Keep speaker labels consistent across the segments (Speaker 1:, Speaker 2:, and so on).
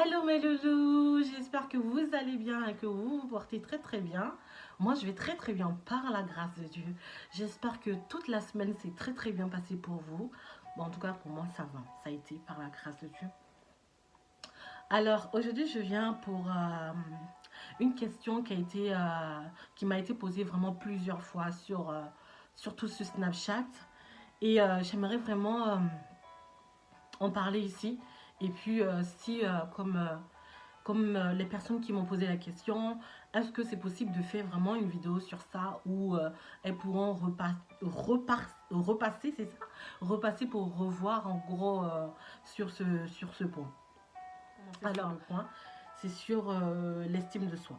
Speaker 1: Hello mes loulous, j'espère que vous allez bien et que vous vous portez très bien. Moi je vais très bien par la grâce de Dieu. J'espère que toute la semaine s'est très bien passée pour vous. Bon, en tout cas pour moi ça va, ça a été par la grâce de Dieu. Alors aujourd'hui je viens pour une question qui m'a été posée vraiment plusieurs fois sur tout ce Snapchat. Et j'aimerais vraiment en parler ici. Et puis si comme les personnes qui m'ont posé la question, est-ce que c'est possible de faire vraiment une vidéo sur ça où elles pourront repasser, c'est ça? Repasser pour revoir en gros sur ce point. Alors, le point, c'est sur l'estime de soi.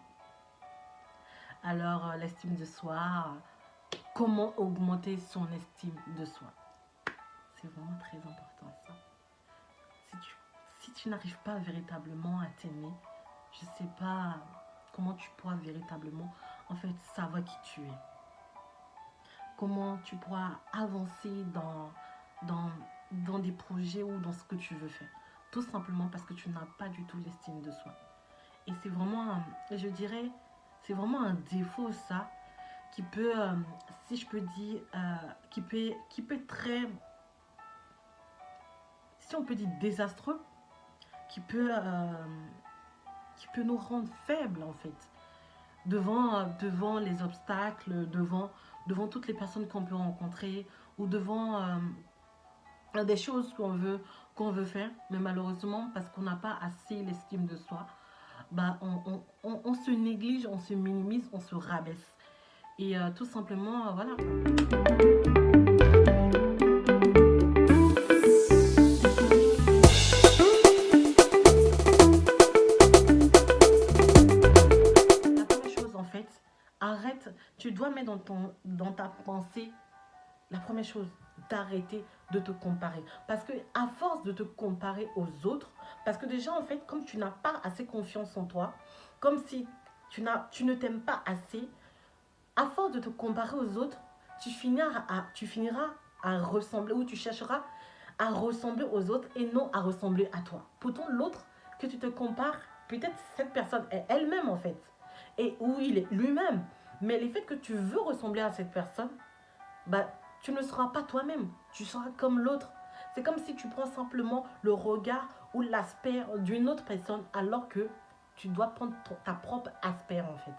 Speaker 1: Alors, l'estime de soi, comment augmenter son estime de soi? C'est vraiment très important ça. Si tu n'arrives pas véritablement à t'aimer, je ne sais pas comment tu pourras véritablement en fait savoir qui tu es. Comment tu pourras avancer dans des projets ou dans ce que tu veux faire. Tout simplement parce que tu n'as pas du tout l'estime de soi. Et c'est vraiment, je dirais, c'est vraiment un défaut ça qui peut, si je peux dire, qui peut être très, si on peut dire désastreux, qui peut nous rendre faibles en fait devant les obstacles, devant toutes les personnes qu'on peut rencontrer ou devant des choses qu'on veut faire, mais malheureusement parce qu'on n'a pas assez l'estime de soi, bah, on se néglige, on se minimise, on se rabaisse et tout simplement voilà. Arrête, tu dois mettre dans ta pensée la première chose, d'arrêter de te comparer. Parce que à force de te comparer aux autres, parce que déjà en fait, comme tu n'as pas assez confiance en toi, comme si tu ne t'aimes pas assez, à force de te comparer aux autres, tu finiras à ressembler ou tu chercheras à ressembler aux autres et non à ressembler à toi. Pourtant, l'autre que tu te compares, peut-être cette personne est elle-même en fait. Et où il est lui-même. Mais le fait que tu veux ressembler à cette personne, bah, tu ne seras pas toi-même. Tu seras comme l'autre. C'est comme si tu prends simplement le regard ou l'aspect d'une autre personne alors que tu dois prendre ta propre aspect en fait.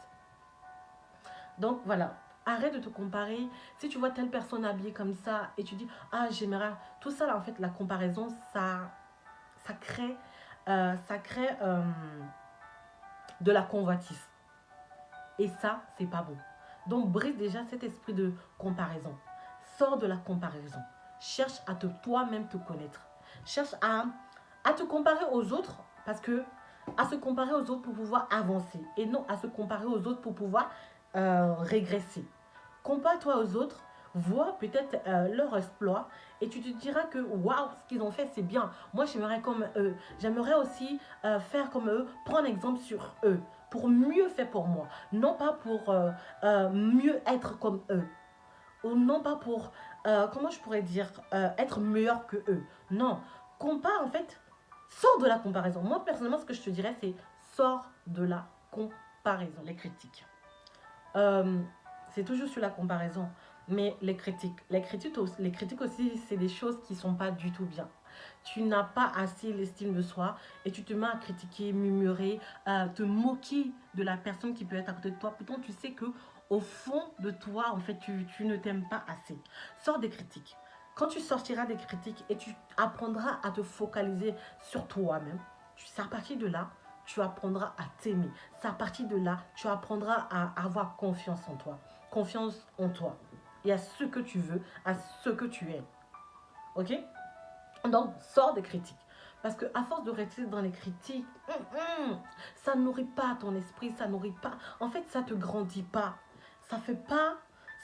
Speaker 1: Donc voilà, arrête de te comparer. Si tu vois telle personne habillée comme ça et tu dis « Ah, j'aimerais… » Tout ça, là, en fait, la comparaison, ça crée de la convoitise. Et ça, c'est pas bon. Donc, brise déjà cet esprit de comparaison. Sors de la comparaison. Cherche à toi-même te connaître. Cherche à te comparer aux autres parce que à se comparer aux autres pour pouvoir avancer et non à se comparer aux autres pour pouvoir régresser. Compare-toi aux autres, vois peut-être leur exploit et tu te diras que waouh, ce qu'ils ont fait c'est bien. Moi j'aimerais comme eux, j'aimerais aussi faire comme eux, prendre exemple sur eux pour mieux faire pour moi, non pas pour mieux être comme eux ou non pas pour comment je pourrais dire être meilleur que eux. Non, compare en fait, sors de la comparaison. Moi personnellement ce que je te dirais c'est sors de la comparaison, les critiques. C'est toujours sur la comparaison, mais les critiques aussi, c'est des choses qui ne sont pas du tout bien. Tu n'as pas assez l'estime de soi et tu te mets à critiquer, murmurer, te moquer de la personne qui peut être à côté de toi. Pourtant, tu sais que au fond de toi, en fait, tu ne t'aimes pas assez. Sors des critiques. Quand tu sortiras des critiques et tu apprendras à te focaliser sur toi-même, c'est à partir de là tu apprendras à t'aimer. C'est à partir de là, tu apprendras à avoir confiance en toi. Confiance en toi. Et à ce que tu veux, à ce que tu es. Ok? Donc, sors des critiques. Parce que à force de rester dans les critiques, ça ne nourrit pas ton esprit, ça nourrit pas. En fait, ça ne te grandit pas.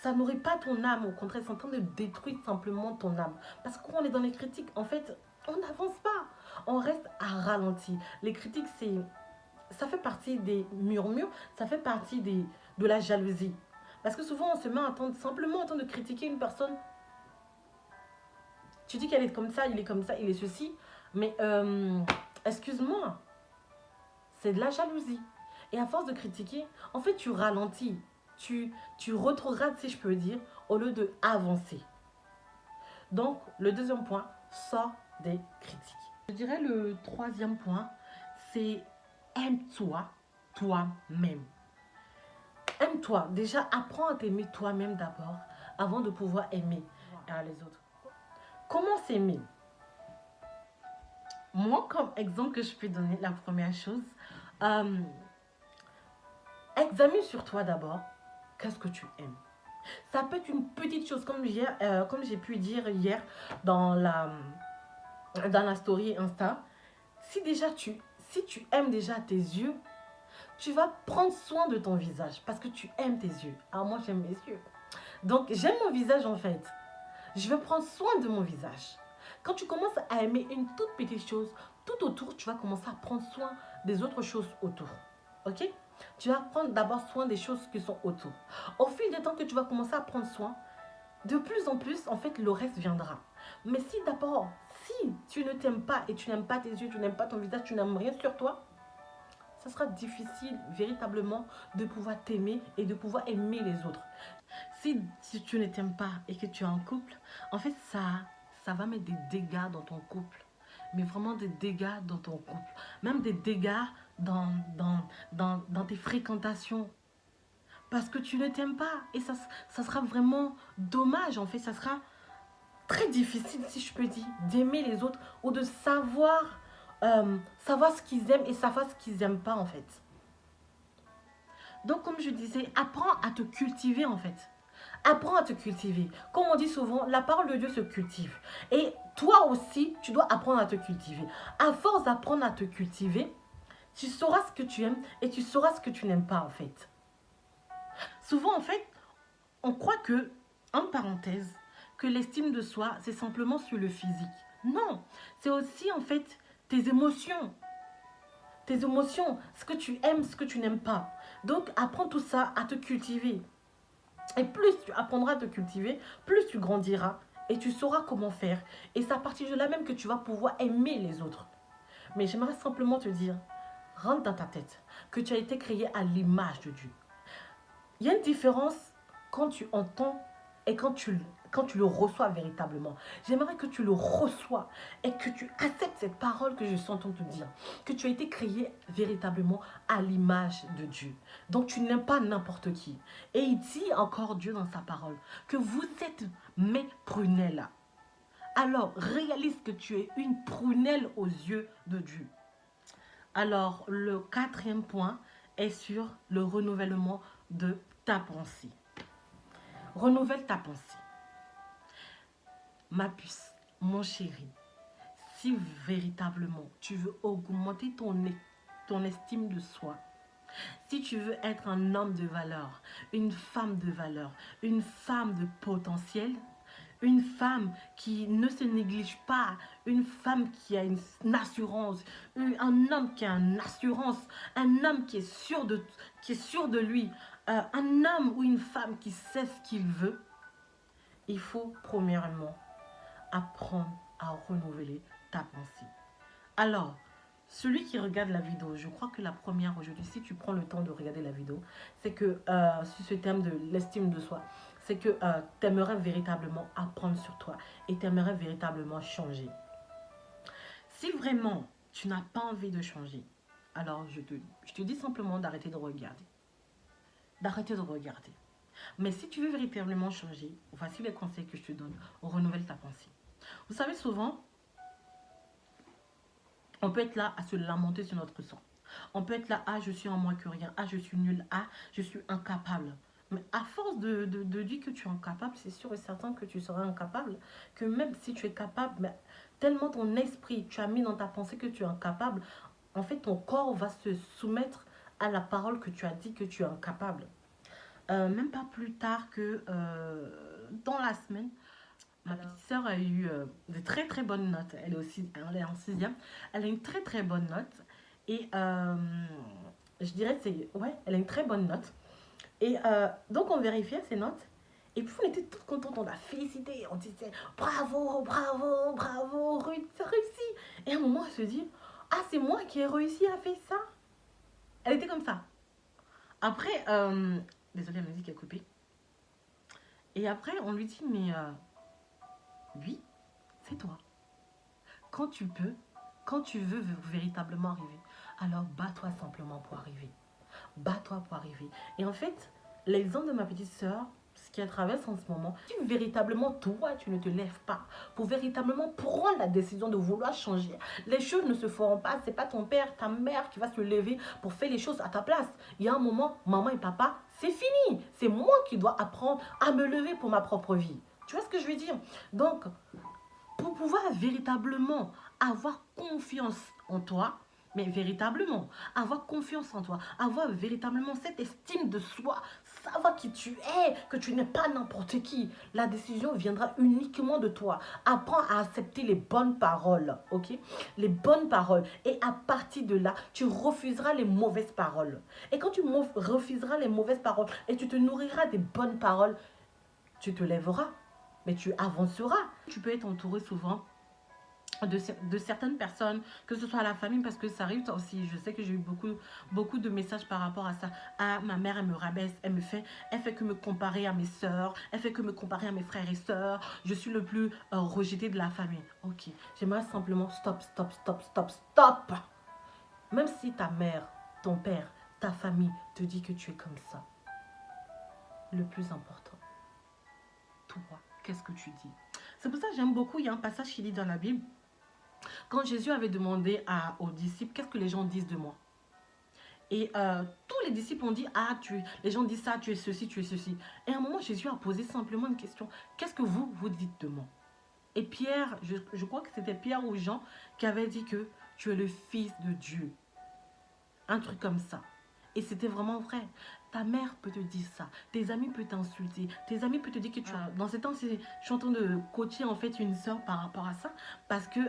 Speaker 1: Ça nourrit pas ton âme. Au contraire, c'est en train de détruire simplement ton âme. Parce que quand on est dans les critiques, en fait, on n'avance pas. On reste à ralenti. Les critiques, ça fait partie des murmures, ça fait partie de la jalousie. Parce que souvent, on se met simplement en train de critiquer une personne. Tu dis qu'elle est comme ça, il est comme ça, il est ceci. Mais excuse-moi, c'est de la jalousie. Et à force de critiquer, en fait, tu ralentis. Tu rétrogrades, si je peux dire, au lieu de avancer. Donc, le deuxième point, sors des critiques. Je dirais le troisième point, c'est aime-toi, toi-même. Aime-toi. Déjà, apprends à t'aimer toi-même d'abord, avant de pouvoir aimer les autres. Comment s'aimer? Moi, comme exemple que je peux donner, la première chose, examine sur toi d'abord, qu'est-ce que tu aimes. Ça peut être une petite chose, comme j'ai pu dire hier dans la story Insta. Si tu aimes déjà tes yeux, tu vas prendre soin de ton visage parce que tu aimes tes yeux. Ah, moi, j'aime mes yeux. Donc, j'aime mon visage en fait. Je vais prendre soin de mon visage. Quand tu commences à aimer une toute petite chose, tout autour, tu vas commencer à prendre soin des autres choses autour. Ok? Tu vas prendre d'abord soin des choses qui sont autour. Au fil du temps que tu vas commencer à prendre soin, de plus en plus, en fait, le reste viendra. Mais si d'abord, si tu ne t'aimes pas et tu n'aimes pas tes yeux, tu n'aimes pas ton visage, tu n'aimes rien sur toi, ça sera difficile véritablement de pouvoir t'aimer et de pouvoir aimer les autres. Si tu ne t'aimes pas et que tu es en couple, en fait, ça va mettre des dégâts dans ton couple. Mais vraiment des dégâts dans ton couple. Même des dégâts dans tes fréquentations. Parce que tu ne t'aimes pas. Et ça sera vraiment dommage, en fait. Ça sera très difficile, si je peux dire, d'aimer les autres ou de savoir ce qu'ils aiment et savoir ce qu'ils n'aiment pas, en fait. Donc, comme je disais, apprends à te cultiver, en fait. Apprends à te cultiver. Comme on dit souvent, la parole de Dieu se cultive. Et toi aussi, tu dois apprendre à te cultiver. À force d'apprendre à te cultiver, tu sauras ce que tu aimes et tu sauras ce que tu n'aimes pas, en fait. Souvent, en fait, on croit que, en parenthèse, que l'estime de soi, c'est simplement sur le physique. Non, c'est aussi, en fait, tes émotions. Tes émotions, ce que tu aimes, ce que tu n'aimes pas. Donc, apprends tout ça à te cultiver. Et plus tu apprendras à te cultiver, plus tu grandiras et tu sauras comment faire. Et c'est à partir de là même que tu vas pouvoir aimer les autres. Mais j'aimerais simplement te dire, rentre dans ta tête que tu as été créé à l'image de Dieu. Il y a une différence quand tu entends et quand tu le reçois véritablement. J'aimerais que tu le reçois et que tu acceptes cette parole que je suis en train de te dire. Que tu as été créé véritablement à l'image de Dieu. Donc tu n'aimes pas n'importe qui. Et il dit encore Dieu dans sa parole que vous êtes mes prunelles. Alors réalise que tu es une prunelle aux yeux de Dieu. Alors le quatrième point est sur le renouvellement de ta pensée. Renouvelle ta pensée. Ma puce, mon chéri, si véritablement tu veux augmenter ton estime de soi, si tu veux être un homme de valeur, une femme de valeur, une femme de potentiel, une femme qui ne se néglige pas, une femme qui a une assurance, un homme qui a une assurance, un homme qui est sûr de lui, un homme ou une femme qui sait ce qu'il veut, il faut premièrement apprendre à renouveler ta pensée. Alors, celui qui regarde la vidéo, je crois que la première aujourd'hui, si tu prends le temps de regarder la vidéo, c'est que sur ce thème de l'estime de soi, c'est que tu aimerais véritablement apprendre sur toi et tu aimerais véritablement changer. Si vraiment tu n'as pas envie de changer, alors je te dis simplement d'arrêter de regarder. D'arrêter de regarder. Mais si tu veux véritablement changer, voici les conseils que je te donne. Renouvelle ta pensée. Vous savez, souvent, on peut être là à se lamenter sur notre sang. On peut être là, ah, je suis en moins que rien, ah, je suis nul, ah, je suis incapable. Mais à force de dire que tu es incapable, c'est sûr et certain que tu seras incapable. Que même si tu es capable, mais tellement ton esprit, tu as mis dans ta pensée que tu es incapable, en fait, ton corps va se soumettre à la parole que tu as dit que tu es incapable. Même pas plus tard que dans la semaine, ma petite sœur a eu de très très bonnes notes. Elle est en 6e. Elle a une très très bonne note. Et je dirais, elle a une très bonne note. Et donc on vérifiait ses notes. Et puis on était toutes contentes, on l'a félicité. On disait bravo, bravo, bravo, Ruth, t'as réussi. Et à un moment, elle se dit, ah, c'est moi qui ai réussi à faire ça. Elle était comme ça. Après, désolée, la musique est coupée. Et après, on lui dit, mais oui, c'est toi. Quand tu peux, quand tu veux véritablement arriver, alors bats-toi simplement pour arriver. Bats-toi pour arriver. Et en fait, l'exemple de ma petite sœur, ce qu'elle traverse en ce moment, si véritablement toi, tu ne te lèves pas pour véritablement prendre la décision de vouloir changer, les choses ne se feront pas. C'est pas ton père, ta mère qui va se lever pour faire les choses à ta place. Il y a un moment, maman et papa, c'est fini. C'est moi qui dois apprendre à me lever pour ma propre vie. Tu vois ce que je veux dire? Donc, pour pouvoir véritablement avoir confiance en toi, mais véritablement avoir confiance en toi, avoir véritablement cette estime de soi, savoir qui tu es, que tu n'es pas n'importe qui. La décision viendra uniquement de toi. Apprends à accepter les bonnes paroles, ok? Les bonnes paroles. Et à partir de là, tu refuseras les mauvaises paroles. Et quand tu refuseras les mauvaises paroles et tu te nourriras des bonnes paroles, tu te lèveras, mais tu avanceras. Tu peux être entouré souvent de certaines personnes, que ce soit la famille, parce que ça arrive aussi. Je sais que j'ai eu beaucoup de messages par rapport à ça. Ah, ma mère, elle me rabaisse, elle fait que me comparer à mes soeurs, elle fait que me comparer à mes frères et sœurs. Je suis le plus rejeté de la famille. Ok, j'aimerais simplement stop, stop, stop, stop, stop. Même si ta mère, ton père, ta famille te dit que tu es comme ça, le plus important, toi, qu'est-ce que tu dis? C'est pour ça que j'aime beaucoup, il y a un passage qui dit dans la Bible, quand Jésus avait demandé aux disciples, qu'est-ce que les gens disent de moi? Et tous les disciples ont dit, ah, les gens disent ça, tu es ceci, tu es ceci. Et à un moment, Jésus a posé simplement une question, qu'est-ce que vous dites de moi? Et Pierre, je crois que c'était Pierre ou Jean qui avait dit que tu es le fils de Dieu. Un truc comme ça. Et c'était vraiment vrai. Ta mère peut te dire ça. Tes amis peuvent t'insulter. Tes amis peuvent te dire que tu as... Dans ces temps, je suis en train de coacher en fait une soeur par rapport à ça. Parce que,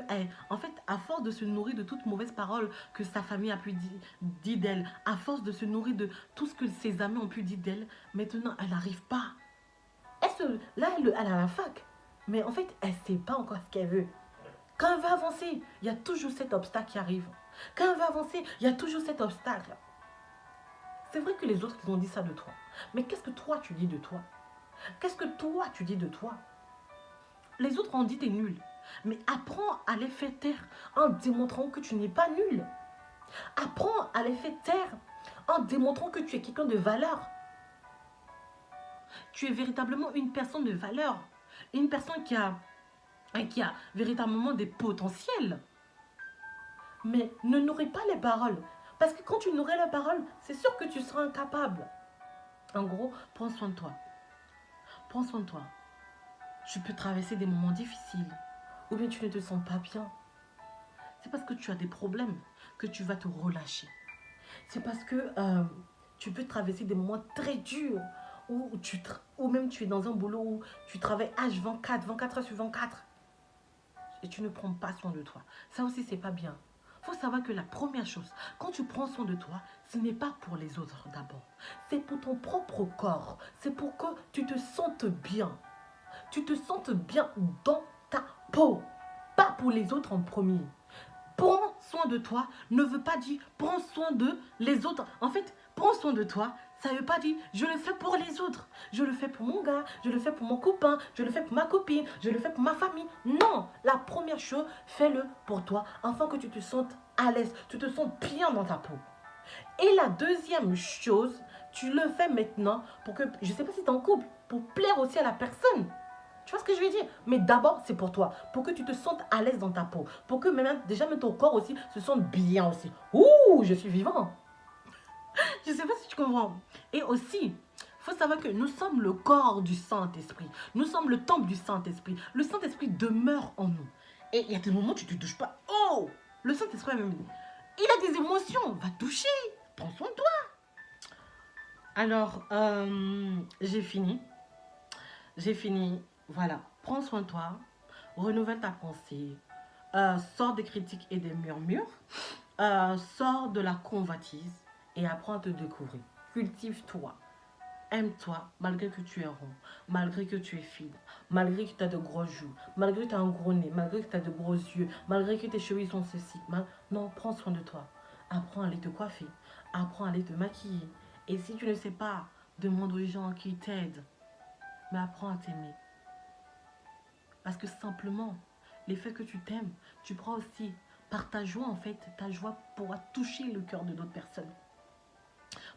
Speaker 1: en fait, à force de se nourrir de toutes mauvaises paroles que sa famille a pu dire d'elle, à force de se nourrir de tout ce que ses amis ont pu dire d'elle, maintenant, elle n'arrive pas. Là, elle a la fac. Mais en fait, elle ne sait pas encore ce qu'elle veut. Quand elle veut avancer, il y a toujours cet obstacle qui arrive. Quand elle veut avancer, il y a toujours cet obstacle. C'est vrai que les autres, ils ont dit ça de toi. Mais qu'est-ce que toi, tu dis de toi? Qu'est-ce que toi, tu dis de toi? Les autres ont dit t'es nul. Mais apprends à les faire taire en démontrant que tu n'es pas nul. Apprends à les faire taire en démontrant que tu es quelqu'un de valeur. Tu es véritablement une personne de valeur. Une personne qui a véritablement des potentiels. Mais ne nourris pas les paroles. Parce que quand tu nourris la parole, c'est sûr que tu seras incapable. En gros, prends soin de toi. Prends soin de toi. Tu peux traverser des moments difficiles. Ou bien tu ne te sens pas bien. C'est parce que tu as des problèmes que tu vas te relâcher. C'est parce que tu peux traverser des moments très durs. Ou même tu es dans un boulot où tu travailles H24, 24 heures sur 24. Et tu ne prends pas soin de toi. Ça aussi, c'est pas bien. Il faut savoir que la première chose, quand tu prends soin de toi, ce n'est pas pour les autres d'abord. C'est pour ton propre corps. C'est pour que tu te sentes bien. Tu te sentes bien dans ta peau. Pas pour les autres en premier. Prends soin de toi ne veut pas dire prends soin de les autres. En fait, prends soin de toi, ça ne veut pas dire je le fais pour les autres. Je le fais pour mon gars, je le fais pour mon copain, je le fais pour ma copine, je le fais pour ma famille. Non, la première chose, fais-le pour toi afin que tu te sentes à l'aise, tu te sentes bien dans ta peau. Et la deuxième chose, tu le fais maintenant pour que, je ne sais pas si tu es en couple, pour plaire aussi à la personne. Tu vois ce que je veux dire? Mais d'abord, c'est pour toi. Pour que tu te sentes à l'aise dans ta peau. Pour que même, déjà même ton corps aussi se sente bien aussi. Ouh, je suis vivant. Je ne sais pas si tu comprends. Et aussi, il faut savoir que nous sommes le corps du Saint-Esprit. Nous sommes le temple du Saint-Esprit. Le Saint-Esprit demeure en nous. Et il y a des moments où tu ne te touches pas. Oh, le Saint-Esprit même, il a des émotions. Va toucher. Prends soin de toi. Alors, j'ai fini. J'ai fini. Voilà, prends soin de toi, renouvelle ta pensée, sors des critiques et des murmures, sors de la convoitise et apprends à te découvrir. Cultive-toi, aime-toi malgré que tu es rond, malgré que tu es fine, malgré que tu as de gros joues, malgré que tu as un gros nez, malgré que tu as de gros yeux, malgré que tes cheveux sont ceci. Non, prends soin de toi. Apprends à aller te coiffer. Apprends à aller te maquiller. Et si tu ne sais pas, demande aux gens qui t'aident. Mais apprends à t'aimer. Parce que simplement, les faits que tu t'aimes, tu prends aussi par ta joie, en fait, ta joie pourra toucher le cœur de d'autres personnes.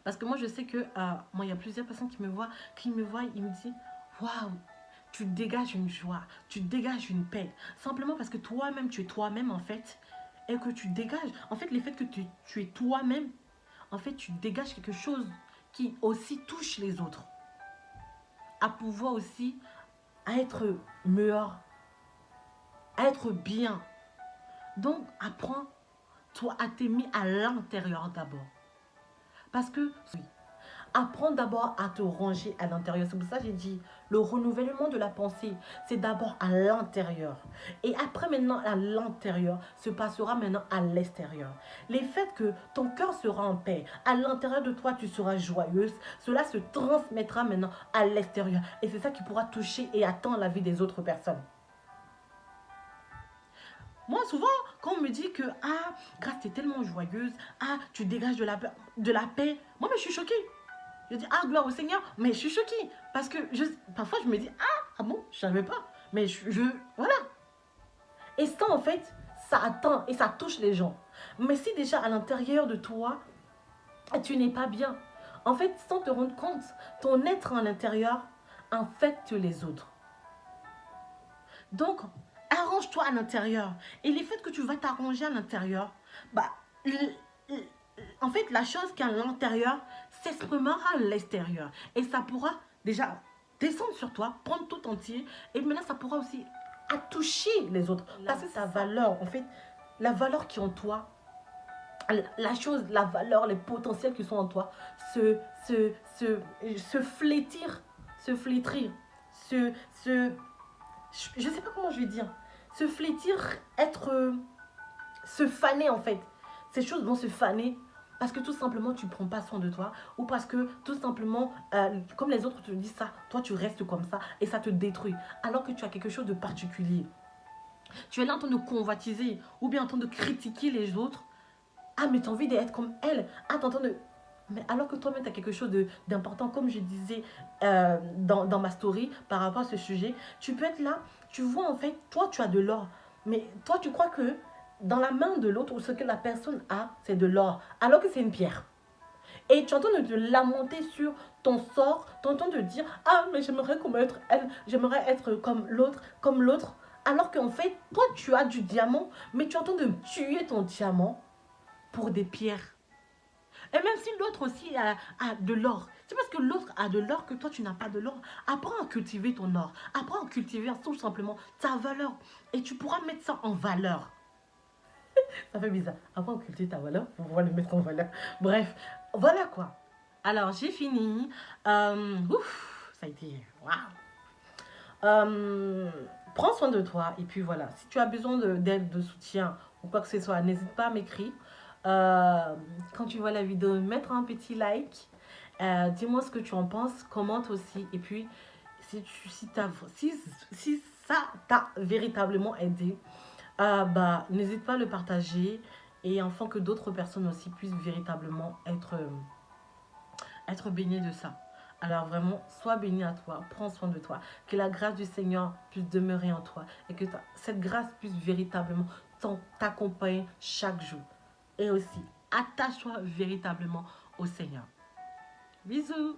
Speaker 1: Parce que moi, je sais que, moi, il y a plusieurs personnes qui me voient, ils me disent, waouh, tu dégages une joie, tu dégages une paix. Simplement parce que toi-même, tu es toi-même, en fait, et que tu dégages. En fait, le fait que tu es toi-même, en fait, tu dégages quelque chose qui aussi touche les autres. À pouvoir aussi à être meilleur, à être bien. Donc, apprends, toi, à t'aimer à l'intérieur d'abord. Parce que, oui, apprends d'abord à te ranger à l'intérieur. C'est pour ça que j'ai dit, le renouvellement de la pensée, c'est d'abord à l'intérieur. Et après, maintenant, à l'intérieur, se passera maintenant à l'extérieur. Les faits que ton cœur sera en paix, à l'intérieur de toi, tu seras joyeuse, cela se transmettra maintenant à l'extérieur. Et c'est ça qui pourra toucher et atteindre la vie des autres personnes. Moi, souvent, quand on me dit que, ah, Grâce, t'es tellement joyeuse, ah, tu dégages de la paix, moi, mais je suis choquée. Je dis, ah, gloire au Seigneur, mais je suis choquée. Parce que parfois, je me dis, ah bon, je ne savais pas. Mais voilà. Et ça, en fait, ça atteint et ça touche les gens. Mais si déjà à l'intérieur de toi, tu n'es pas bien, en fait, sans te rendre compte, ton être à l'intérieur infecte les autres. Donc, arrange-toi à l'intérieur. Et les faits que tu vas t'arranger à l'intérieur, bah, en fait, la chose qui est à l'intérieur s'exprimera à l'extérieur. Et ça pourra déjà descendre sur toi, prendre tout entier. Et maintenant, ça pourra aussi toucher les autres. Parce que ta valeur, en fait, la valeur qui est en toi, la valeur, les potentiels qui sont en toi, se flétrir, je ne sais pas comment je vais dire, se flétrir, se faner en fait. Ces choses vont se faner parce que tout simplement tu ne prends pas soin de toi ou parce que tout simplement, comme les autres te disent ça, toi tu restes comme ça et ça te détruit. Alors que tu as quelque chose de particulier. Tu es là en train de convoitiser ou bien en train de critiquer les autres. Ah, mais tu as envie d'être comme elle. Ah, tu entends de... Mais alors que toi-même, tu as quelque chose d'important, comme je disais dans ma story par rapport à ce sujet, tu peux être là, tu vois en fait, toi tu as de l'or, mais toi tu crois que dans la main de l'autre, ou ce que la personne a, c'est de l'or, alors que c'est une pierre. Et tu entends de te lamenter sur ton sort, tu entends de dire, ah mais j'aimerais être elle, j'aimerais être comme l'autre, alors qu'en fait, toi tu as du diamant, mais tu entends de tuer ton diamant pour des pierres. Et même si l'autre aussi a de l'or, c'est parce que l'autre a de l'or que toi tu n'as pas de l'or. Apprends à cultiver ton or. Apprends à cultiver tout simplement ta valeur. Et tu pourras mettre ça en valeur. Ça fait bizarre. Apprends à cultiver ta valeur pour pouvoir le mettre en valeur. Bref, voilà quoi. Alors j'ai fini. Ça a été... Waouh. Prends soin de toi. Et puis voilà. Si tu as besoin d'aide, de soutien ou quoi que ce soit, n'hésite pas à m'écrire. Quand tu vois la vidéo, mettre un petit like, dis-moi ce que tu en penses, commente aussi, et puis si ça t'a véritablement aidé, n'hésite pas à le partager, et afin que d'autres personnes aussi puissent véritablement être baignées de ça. Alors vraiment, sois béni à toi, prends soin de toi, que la grâce du Seigneur puisse demeurer en toi, et que cette grâce puisse véritablement t'accompagner chaque jour. Et aussi, attache-toi véritablement au Seigneur. Bisous!